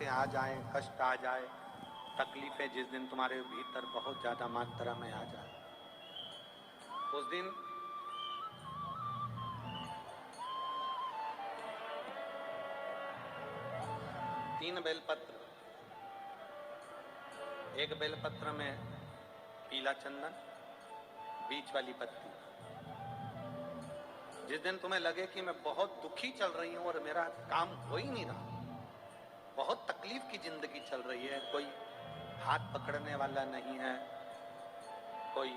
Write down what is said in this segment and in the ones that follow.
आफतें आ जाएं, कष्ट आ जाए, तकलीफें जिस दिन तुम्हारे भीतर बहुत ज्यादा मात्रा में आ जाए, उस दिन तीन बेलपत्र, एक बेलपत्र में पीला चंदन, बीच वाली पत्ती। जिस दिन तुम्हें लगे कि मैं बहुत दुखी चल रही हूं और मेरा काम हो ही नहीं रहा, बहुत तकलीफ की जिंदगी चल रही है, कोई हाथ पकड़ने वाला नहीं है, कोई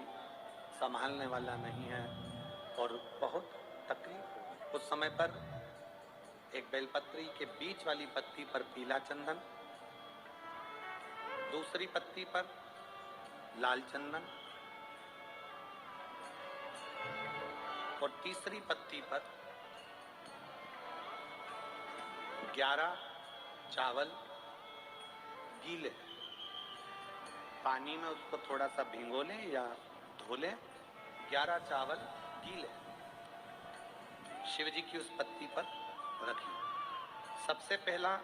संभालने वाला नहीं है और बहुत तकलीफ हो, उस समय पर एक बेलपत्री के बीच वाली पत्ती पर पीला चंदन, दूसरी पत्ती पर लाल चंदन और तीसरी पत्ती पर 11 चावल गीले, पानी में उसको थोड़ा सा भिगो लें या धो लें, 11 चावल गीले शिव जी की उस पत्ती पर रखिए। सबसे पहला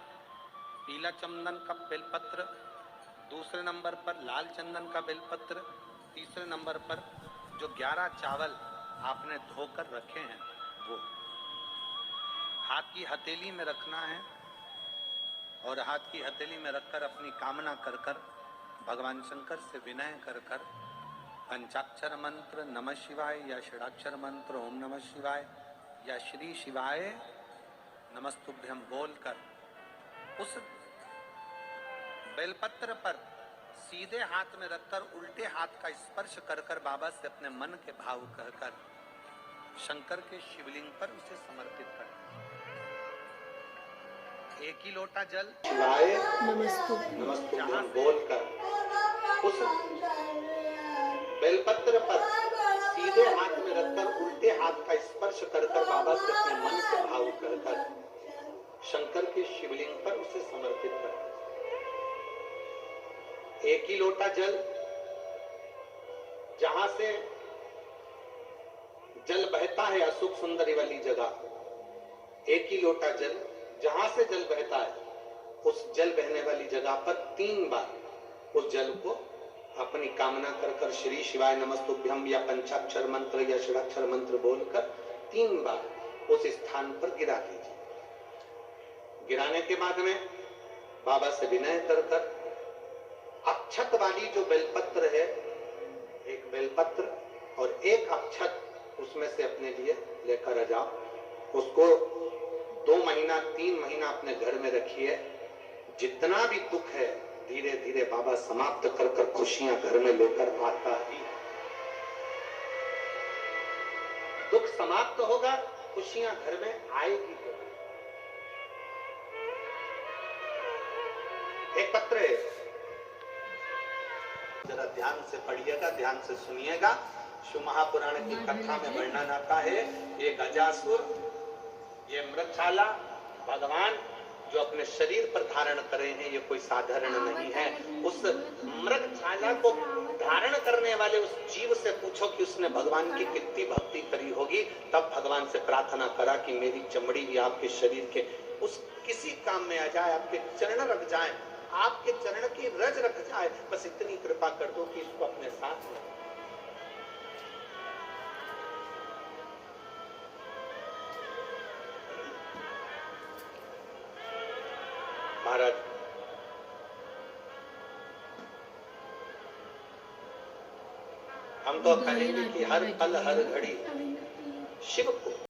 पीला चंदन का बेलपत्र, दूसरे नंबर पर लाल चंदन का बेलपत्र, तीसरे नंबर पर जो 11 चावल आपने धोकर रखे हैं वो हाथ की हथेली में रखना है और हाथ की हथेली में रखकर अपनी कामना कर कर भगवान शंकर से विनय कर कर पंचाक्षर मंत्र नमः शिवाय या षडाक्षर मंत्र ओम नमः शिवाय या श्री शिवाय नमस्तुभ्यम बोलकर उस बेलपत्र पर सीधे हाथ में रखकर उल्टे हाथ का स्पर्श कर कर बाबा से अपने मन के भाव कहकर शंकर के शिवलिंग पर उसे समर्पित कर। एक ही लोटा जल शिवाय नमस्तुभ्यम बोलकर उस बेलपत्र पर सीधे हाथ में रखकर उल्टे हाथ का स्पर्श कर कर बाबा से अपने मन के भाव कहकर शंकर के शिवलिंग पर उसे समर्पित कर। एक ही लोटा जल, जहां से जल बहता है अशोक सुंदरी वाली जगह, एक ही लोटा जल जहां से जल बहता है उस जल बहने वाली जगह पर 3 बार उस जल को अपनी कामना कर कर श्री शिवाय नमस्तुभ्यम या पंचाक्षर मंत्र या षडाक्षर मंत्र बोलकर 3 बार उस स्थान पर गिरा दीजिए। गिराने के बाद में बाबा से विनय कर कर अक्षत वाली जो बेलपत्र है, एक बेलपत्र और एक अक्षत उसमें से अपने लिए लेकर आ जाओ, उसको 2 महीना 3 महीना अपने घर में रखिए। जितना भी दुख है धीरे धीरे बाबा समाप्त कर कर खुशियां घर में लेकर आता ही। दुख समाप्त होगा, खुशियां घर में आएगी। एक पत्र है, जरा ध्यान से पढ़िएगा, ध्यान से सुनिएगा। शिव महापुराण की कथा में वर्णन आता है, ये गजासुर, ये मृगशाला भगवान जो अपने शरीर पर धारण करे हैं, ये कोई साधारण नहीं है। उस मृगशाला को धारण करने वाले उस जीव से पूछो कि उसने भगवान की कितनी भक्ति करी होगी। तब भगवान से प्रार्थना करा कि मेरी चमड़ी भी आपके शरीर के उस किसी काम में आ जाए, आपके चरण रख जाए, आपके चरण की रज रख जाए, बस इतनी कृपा कर दो कि इसको अपने साथ में। महाराज हम तो कहेंगे कि हर पल हर घड़ी शिव को